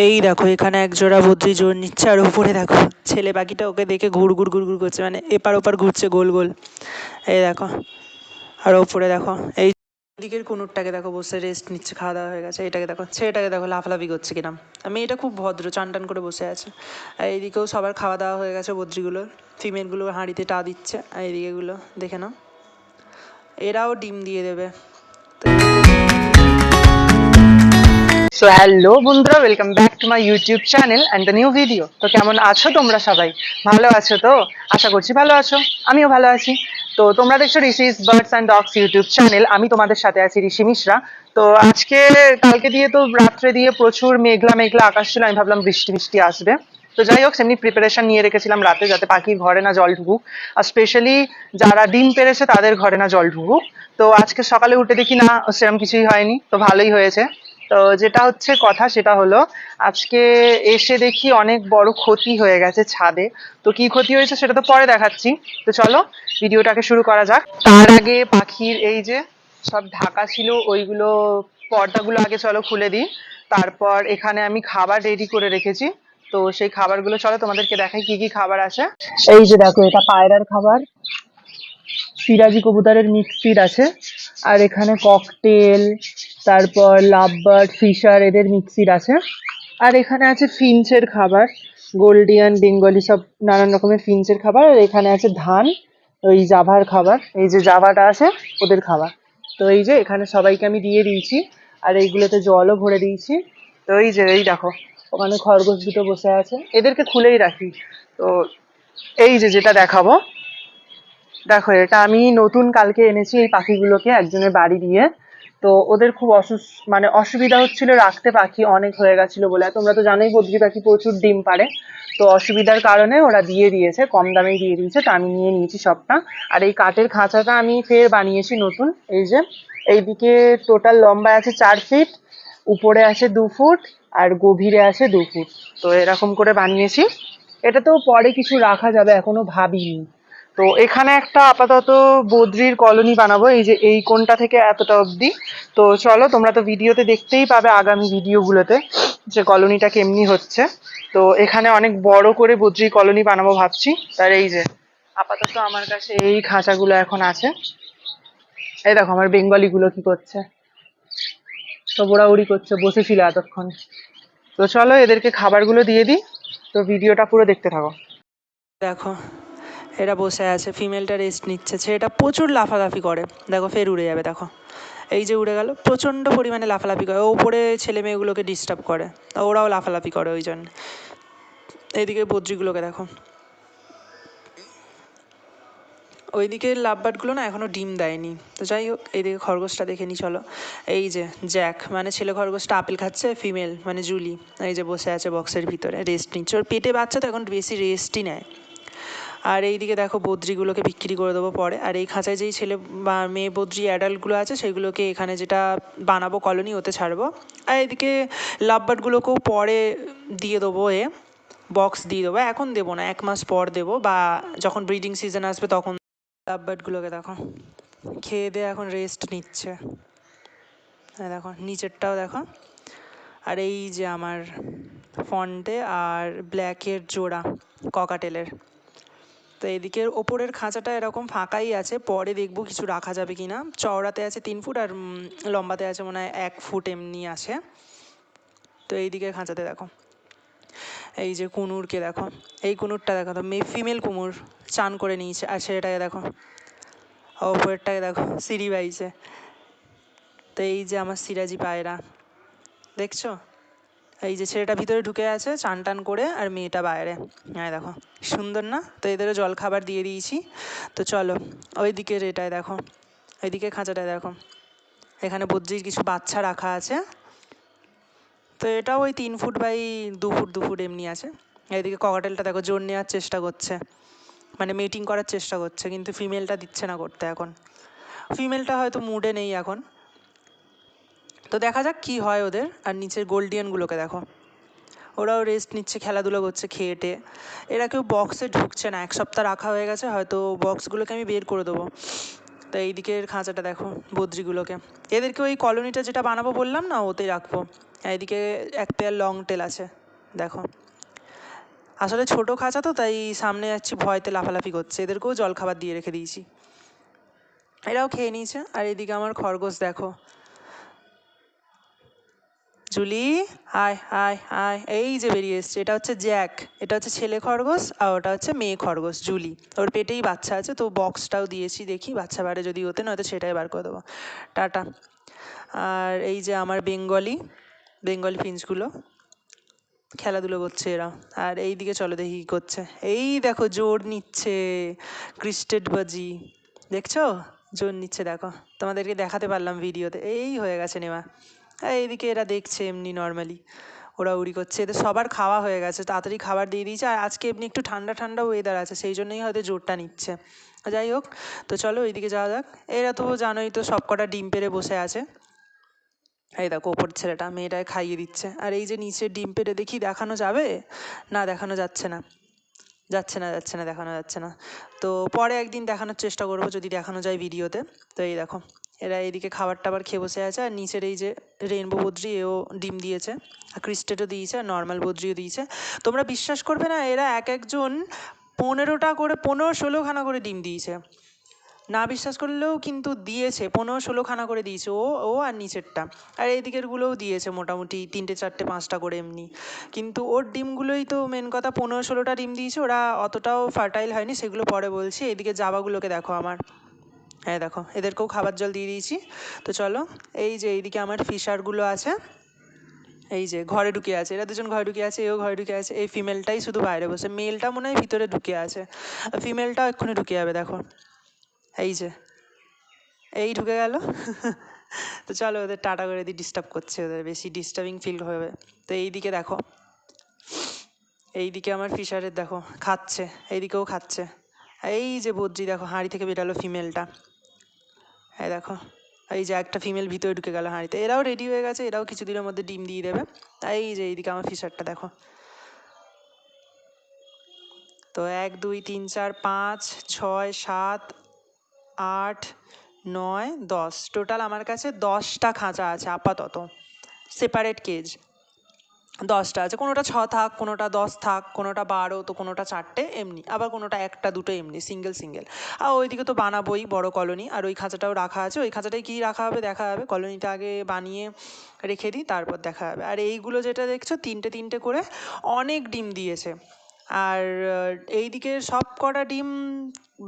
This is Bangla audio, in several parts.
এই দেখো এখানে এক জোড়া বদ্রি জোর নিচ্ছে আর উপরে দেখো ছেলে পাখিটা ওকে দেখে ঘুর ঘুর করছে, মানে এপার ওপার ঘুরছে গোল গোল। এই দেখো, আর ওপরে দেখো এই দিকের কুনুরটাকে দেখো বসে রেস্ট নিচ্ছে, খাওয়া দাওয়া হয়ে গেছে। এটাকে দেখো, ছেলেটাকে দেখো লাফালাফি করছে কিরাম। আর মেয়েটা খুব ভদ্র, চান টান করে বসে আছে। আর এইদিকেও সবার খাওয়া দাওয়া হয়ে গেছে, বদ্রিগুলোর ফিমেলগুলো হাঁড়িতে টা দিচ্ছে। আর এইদিকেগুলো দেখে নাও, এরাও ডিম দিয়ে দেবে। সো হ্যালো বন্ধুরা, welcome back to my YouTube channel and the new video. তো কেমন আছো তোমরা সবাই? ভালো আছো তো? আশা করছি ভালো আছো, আমিও ভালো আছি। তো তোমরা দেখছো Rishi's birds and dogs YouTube channel. আমি তোমাদের সাথে আছি ঋষি মিশ্রা। তো আজকে কালকে দিয়ে তো রাত্রে দিয়ে প্রচুর মেঘলা মেঘলা আকাশ ছিল, আমি ভাবলাম বৃষ্টি বৃষ্টি আসবে। তো যাই হোক, সেমনি প্রিপারেশন নিয়ে রেখেছিলাম রাতে, যাতে পাখির ঘরে না জল ঢুকুক, আর স্পেশালি যারা ডিম পেড়েছে তাদের ঘরে না জল ঢুকুক। তো আজকে সকালে উঠে দেখি না, সেরকম কিছুই হয়নি, তো ভালোই হয়েছে। তো যেটা হচ্ছে কথা সেটা হলো, আজকে এসে দেখি অনেক বড় ক্ষতি হয়ে গেছে ছাদে। তো কি ক্ষতি হয়েছে সেটা তো পরে দেখাচ্ছি। তো চলো ভিডিওটাকে শুরু করা যাক। তার আগে পাখির এই যে সব ঢাকা ছিল ওইগুলো, পর্দাগুলো আগে চলো খুলে দিই। তারপর এখানে আমি খাবার রেডি করে রেখেছি। তো সেই খাবারগুলো চলো তোমাদেরকে দেখাই কি কি খাবার আছে। এই যে দেখো, এটা পায়রার খাবার, সিরাজি কবুতরের মিক্স ফিড আছে। আর এখানে ককটেল, তারপর লাভবার্ড, ফিশার, এদের মিক্স ফিড আছে। আর এখানে আছে ফিঞ্চের খাবার, গোল্ডিয়ান, বেঙ্গলি, সব নানান রকমের ফিঞ্চের খাবার। আর এখানে আছে ধান, ওই জাভার খাবার, এই যে জাভাটা আছে ওদের খাবার। তো এই যে এখানে সবাইকে আমি দিয়ে দিয়েছি, আর এইগুলোতে জলও ভরে দিয়েছি। তো এই যে এই দেখো, ওখানে খরগোশ দুটো বসে আছে, এদেরকে খুলেই রাখি। তো এই যে যেটা দেখাবো, দেখো এটা আমি নতুন কালকে এনেছি এই পাখিগুলোকে একজনের বাড়ি দিয়ে। তো ওদের খুব মানে অসুবিধা হচ্ছিল রাখতে, পাখি অনেক হয়ে গেছিল বলে। তোমরা তো জানোই বদ্রি পাখি প্রচুর ডিম পাড়ে। তো অসুবিধার কারণে ওরা দিয়ে দিয়েছে, কম দামেই দিয়ে দিয়েছে, তা আমি নিয়ে নিয়েছি সবটা। আর এই কাঠের খাঁচাটা আমি ফের বানিয়েছি নতুন। এই যে এইদিকে টোটাল লম্বায় আছে 4 ফিট, উপরে আছে 2 ফুট, আর গভীরে আছে 2 ফুট। তো এরকম করে বানিয়েছি। এটা তো পরে কিছু রাখা যাবে, এখনো ভাবিনি। তো এখানে একটা আপাতত বদ্রির কলোনি বানাবো, এই যে এই কোণটা থেকে এতটা অবধি। তো চলো, তোমরা তো ভিডিওতে দেখতেই পাবে আগামী ভিডিওগুলোতে যে কলোনিটা কেমনি হচ্ছে। তো এখানে অনেক বড় করে বদ্রি কলোনি বানাবো ভাবছি। তার এই যে আপাতত আমার কাছে এই খাঁচাগুলো এখন আছে। এই দেখো আমার বেঙ্গলি গুলো কি করছে, সব ওড়াউড়ি করছে, বসেছিল এতক্ষণ। তো চলো এদেরকে খাবারগুলো দিয়ে দিই। তো ভিডিওটা পুরো দেখতে থাকো। দেখো এরা বসে আছে, ফিমেলটা রেস্ট নিচ্ছে, ছেলেটা প্রচুর লাফালাফি করে। দেখো ফের উড়ে যাবে, দেখো এই যে উড়ে গেল, প্রচণ্ড পরিমাণে লাফালাফি করে, ওপরে ছেলে মেয়েগুলোকে ডিস্টার্ব করে, তা ওরাও লাফালাফি করে ওই জন্য। এইদিকে বদ্রিগুলোকে দেখো, ওইদিকে লাভবার্ডগুলো না এখনও ডিম দেয়নি। তো যাই হোক, এইদিকে খরগোশটা দেখে নি চলো। এই যে জ্যাক মানে ছেলে খরগোশটা আপেল খাচ্ছে, ফিমেল মানে জুলি এই যে বসে আছে বক্সের ভিতরে রেস্ট নিচ্ছে। ওর পেটে বাচ্চা তো এখন বেশি রেস্টই নেয়। আর এইদিকে দেখো বদ্রিগুলোকে বিক্রি করে দেবো পরে। আর এই খাঁচায় যেই ছেলে বা মেয়ে বদ্রি অ্যাডাল্টগুলো আছে সেগুলোকে এখানে যেটা বানাবো কলোনি, ওতে ছাড়বো। আর এইদিকে লাভবার্ডগুলোকেও পরে দিয়ে দেবো, বক্স দিয়ে দেবো, এখন দেবো না, 1 মাস পর দেবো, বা যখন ব্রিডিং সিজন আসবে তখন। লাভবার্ডগুলোকে দেখো খেয়ে দিয়ে এখন রেস্ট নিচ্ছে। হ্যাঁ দেখো নিচেরটাও দেখো। আর এই যে আমার ফন্টে আর ব্ল্যাকের জোড়া ককাটেলের। তো এদিকের ওপরের খাঁচাটা এরকম ফাঁকাই আছে, পরে দেখবো কিছু রাখা যাবে কি না। চওড়াতে আছে 3 ফুট, আর লম্বাতে আছে মনে হয় 1 ফুট, এমনি আছে। তো এইদিকের খাঁচাতে দেখো এই যে কুনুরকে দেখো, এই কুনুরটা দেখো, তো ফিমেল কুমুর চান করে নিয়েছে। আর ছেলেটাকে দেখো, ওপরেরটাকে দেখো সিঁড়ি বাইছে। তো এই যে আমার সিরাজি পায়রা দেখছো, এই যে ছেলেটা ভিতরে ঢুকে আছে চান টান করে, আর মেয়েটা বাইরে। হ্যাঁ দেখো সুন্দর না? তো এদেরও জল খাবার দিয়ে দিয়েছি। তো চলো ওই দিকের এটায় দেখো, ওইদিকে খাঁচাটায় দেখো, এখানে বদ্রির কিছু বাচ্চা রাখা আছে। তো এটাও ওই 3 ফুট বাই 2 ফুট 2 ফুট এমনি আছে। এইদিকে ককাটেলটা দেখো জোর নেওয়ার চেষ্টা করছে, মানে মিটিং করার চেষ্টা করছে, কিন্তু ফিমেলটা দিচ্ছে না করতে এখন। ফিমেলটা হয়তো মুডে নেই এখন। তো দেখা যাক কী হয় ওদের। আর নিচের গোল্ডিয়ানগুলোকে দেখো, ওরাও রেস্ট নিচ্ছে, খেলাধুলো করছে খেয়েটে। এরা কেউ বক্সে ঢুকছে না, 1 সপ্তাহ রাখা হয়ে গেছে, হয়তো বক্সগুলোকে আমি বের করে দেবো। তো এই দিকের খাঁচাটা দেখো বদ্রিগুলোকে, এদেরকে ওই কলোনিটা যেটা বানাবো বললাম না, ওতেই রাখবো। এইদিকে এক পেয়ার লং টেল আছে দেখো। আসলে ছোটো খাঁচা তো, তাই সামনে যাচ্ছি ভয়তে লাফালাফি করছে। এদেরকেও জলখাবার দিয়ে রেখে দিয়েছি, এরাও খেয়ে নিয়েছে। আর এদিকে আমার খরগোশ দেখো, জুলি আয় আয় আয়, এই যে বেরিয়ে এসছে। এটা হচ্ছে জ্যাক, এটা হচ্ছে ছেলে খরগোশ, আর ওটা হচ্ছে মেয়ে খরগোশ জুলি। ওর পেটেই বাচ্চা আছে, তো বক্সটাও দিয়েছি, দেখি বাচ্চা বাড়ে যদি ওতে, নয়তো সেটাই বার করে দেবো। টাটা। আর এই যে আমার বেঙ্গলি ফিঞ্চগুলো খেলাধুলো করছে এরা। আর এই দিকে চলো দেখি কী করছে। এই দেখো জোর নিচ্ছে, ক্রিস্টেড বাজি, দেখছো জোর নিচ্ছে দেখো। তোমাদেরকে দেখাতে পারলাম ভিডিওতে, এই হয়ে গেছে নেওয়া। আর এইদিকে এরা দেখছে এমনি নর্মালি ওরা উড়ি করছে। এদের সবার খাওয়া হয়ে গেছে, তাড়াতাড়ি খাবার দিয়ে দিয়েছে। আর আজকে এমনি একটু ঠান্ডা ঠান্ডা ওয়েদার আছে, সেই জন্যই হয়তো জোরটা নিচ্ছে। যাই হোক, তো চলো ওইদিকে যাওয়া যাক। এরা তো জানোই তো, সব কটা ডিম পেড়ে বসে আছে। এই দেখো ওপর ছেলেটা মেয়েটায় খাইয়ে দিচ্ছে। আর এই যে নিচে ডিম পেড়ে দেখি দেখানো যাবে, না দেখানো যাচ্ছে না, দেখানো যাচ্ছে না। তো পরে একদিন দেখানোর চেষ্টা করবো যদি দেখানো যায় ভিডিওতে। তো এই দেখো এরা এইদিকে খাবার টাবার খেয়ে বসে আছে। আর নিচের এই যে রেইনবো বদ্রি, এও ডিম দিয়েছে, আর ক্রিস্টেটও দিয়েছে, আর নর্মাল বদ্রিও দিয়েছে। তোমরা বিশ্বাস করবে না, এরা এক একজন 15টা করে, 15-16খানা করে ডিম দিয়েছে। না বিশ্বাস করলেও কিন্তু দিয়েছে, 15-16খানা করে দিয়েছে ও ও আর নিচেরটা। আর এই দিকেরগুলোও দিয়েছে মোটামুটি 3টে 4টে 5টা করে এমনি। কিন্তু ওর ডিমগুলোই তো মেন কথা, 15-16টা ডিম দিয়েছে, ওরা অতটাও ফার্টাইল হয়নি, সেগুলো পরে বলছি। এদিকে জাবাগুলোকে দেখো আমার, হ্যাঁ দেখো এদেরকেও খাবার জল দিয়ে দিয়েছি। তো চলো, এই যে এইদিকে আমার ফিশারগুলো আছে, এই যে ঘরে ঢুকে আছে, এরা দুজন ঘরে ঢুকে আছে, এও ঘরে ঢুকে আছে। এই ফিমেলটাই শুধু বাইরে বসে, মেলটা মনে হয় ভিতরে ঢুকে আছে, ফিমেলটাও এক্ষুনি ঢুকে যাবে দেখো। এই যে এই ঢুকে গেল। তো চলো ওদের টাটা করে দিই, ডিস্টার্ব করছে, ওদের বেশি ডিস্টার্বিং ফিল হবে। তো এইদিকে দেখো, এইদিকে আমার ফিশারের দেখো খাচ্ছে, এইদিকেও খাচ্ছে। এই যে বদ্রি দেখো হাঁড়ি থেকে বেরালো ফিমেলটা, এই দেখো এই যে একটা ফিমেল ভিতরে ঢুকে গেল হাঁড়িতে। এরাও রেডি হয়ে গেছে, এরাও কিছুদিনের মধ্যে ডিম দিয়ে দেবে। এই যে এইদিকে আমার ফিশারটা দেখো। তো 1 2 3 4 5 6 7 8 9 10, টোটাল আমার কাছে 10টা খাঁচা আছে আপাতত, সেপারেট কেজ 10টা আছে। কোনোটা 6 থাক, কোনোটা 10 থাক, কোনোটা 12, তো কোনোটা 4টে এমনি, আবার কোনোটা 1টা 2টো এমনি সিঙ্গেল সিঙ্গেল। আর ওইদিকে তো বানাবোই বড় কলোনি, আর ওই খাঁচাটাও রাখা আছে। ওই খাঁচাটায় কী রাখা হবে দেখা যাবে, কলোনিটা আগে বানিয়ে রেখে দিই, তারপর দেখা যাবে। আর এইগুলো যেটা দেখছো 3টে 3টে করে অনেক ডিম দিয়েছে। আর এই দিকে সব কটা ডিম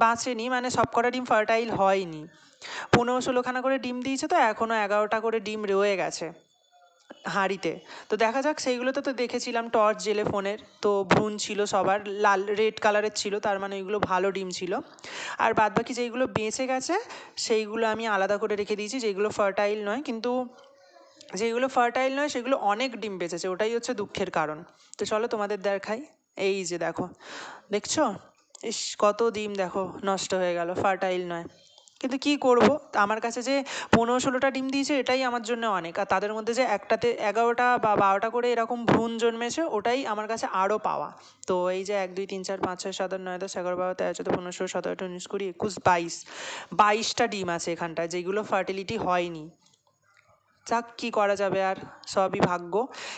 বাঁচেনি, মানে সব কটা ডিম ফার্টাইল হয়নি। 15-16খানা করে ডিম দিয়েছে, তো এখনও 11টা করে ডিম রয়ে গেছে হাঁড়িতে। তো দেখা যাক, সেইগুলোতে তো দেখেছিলাম টর্চ জেলে ফোনের, তো ভ্রূণ ছিল সবার, লাল রেড কালারের ছিল, তার মানে ওইগুলো ভালো ডিম ছিল। আর বাদবাকি যেইগুলো বেঁচে গেছে সেইগুলো আমি আলাদা করে রেখে দিয়েছি, যেগুলো ফার্টাইল নয়। কিন্তু যেগুলো ফার্টাইল নয় সেগুলো অনেক ডিম বেঁচেছে, ওটাই হচ্ছে দুঃখের কারণ। তো চলো তোমাদের দেখাই, এই যে দেখো, দেখছো ইস কত ডিম দেখো নষ্ট হয়ে গেল, ফার্টাইল নয়। কিন্তু কি করব, আমার কাছে যে 15-16টা ডিম দিয়েছে এটাই আমার জন্য অনেক। আর তাদের মধ্যে যে একটাতে 11টা বা 12টা করে এরকম ভ্রূণ জন্মেছে, ওটাই আমার কাছে আরও পাওয়া। তো এই যে 1 2 3 4 5 6 7 8 9 10 11 12 13 14 15 16 17 18 19 20 21 22, 22টা ডিম আছে এখানটায়, যেগুলো ফার্টিলিটি হয়নি। যাক কী করা যাবে, আর সবই ভাগ্য।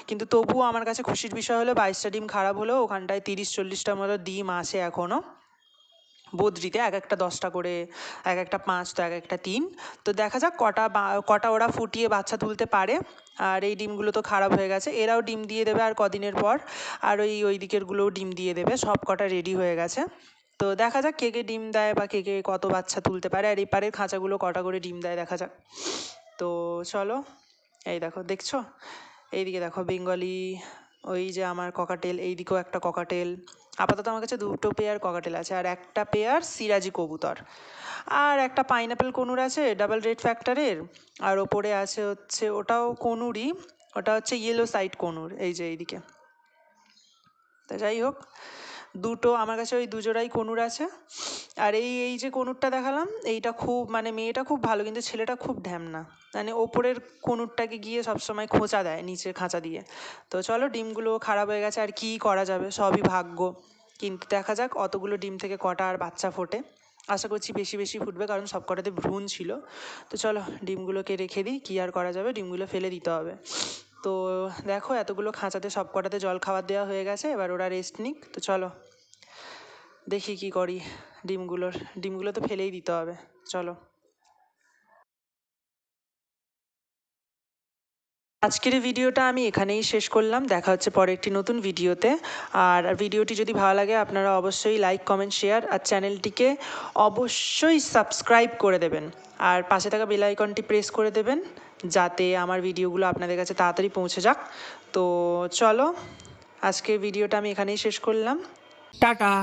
কিন্তু তবুও আমার কাছে খুশির বিষয় হলো 22টা ডিম খারাপ হলেও ওখানটায় 30-40টার মতো ডিম আছে এখনও বদ্রিতে, এক একটা 10টা করে, এক একটা 5, তো এক একটা 3। তো দেখা যাক কটা ওরা ফুটিয়ে বাচ্চা তুলতে পারে। আর এই ডিমগুলো তো খারাপ হয়ে গেছে, এরাও ডিম দিয়ে দেবে আর কদিনের পর। আর ওই দিকেরগুলোও ডিম দিয়ে দেবে, সব কটা রেডি হয়ে গেছে। তো দেখা যাক কে কে ডিম দেয় বা কে কে কত বাচ্চা তুলতে পারে, আর এপারের খাঁচাগুলো কটা করে ডিম দেয় দেখা যাক। তো চলো, এই দেখো দেখছো, এইদিকে দেখো বেঙ্গলি, ওই যে আমার ককাটেল, এইদিকেও একটা ককাটেল। আপাতত আমার কাছে 2টো পেয়ার ককাটেল আছে, আর একটা পেয়ার সিরাজি কবুতর, আর একটা পাইনাপেল কনুর আছে ডাবল রেড ফ্যাক্টরের। আর ওপরে আছে হচ্ছে ওটাও কনুরই, ওটা হচ্ছে ইয়েলো সাইড কনুর, এই যে এইদিকে। তা যাই হোক, আমার কাছে ওই 2 জোড়াই কনুর আছে। আর এই যে কনুরটা দেখালাম, এইটা খুব, মানে মেয়েটা খুব ভালো, কিন্তু ছেলেটা খুব ঢ্যামনা, মানে ওপরের কনুরটাকে গিয়ে সবসময় খোঁচা দেয় নিচের খাঁচা দিয়ে। তো চলো, ডিমগুলো খারাপ হয়ে গেছে, আর কী করা যাবে, সবই ভাগ্য। কিন্তু দেখা যাক অতগুলো ডিম থেকে কটা আর বাচ্চা ফোটে। আশা করছি বেশি বেশি ফুটবে, কারণ সব কটাতে ভ্রূণ ছিল। তো চলো ডিমগুলোকে রেখে দিই, কী আর করা যাবে, ডিমগুলো ফেলে দিতে হবে। তো দেখো এতগুলো খাঁচাতে সব কটাতে জল খাবার দেওয়া হয়ে গেছে, এবার ওরা রেস্ট নিক। তো চলো দেখি কি করি ডিমগুলো তো ফেলেই দিতে হবে। চলো, আজকের এই ভিডিওটা আমি এখানেই শেষ করলাম। দেখা হচ্ছে পরে একটি নতুন ভিডিওতে। আর ভিডিওটি যদি ভালো লাগে আপনারা অবশ্যই লাইক, কমেন্ট, শেয়ার আর চ্যানেলটিকে অবশ্যই সাবস্ক্রাইব করে দেবেন। আর পাশে থাকা বেল আইকনটি প্রেস করে দেবেন যাতে আমার ভিডিওগুলো আপনাদের কাছে তাড়াতাড়ি পৌঁছে যাক। তো চলো, আজকের ভিডিওটা আমি এখানেই শেষ করলাম। টাটা।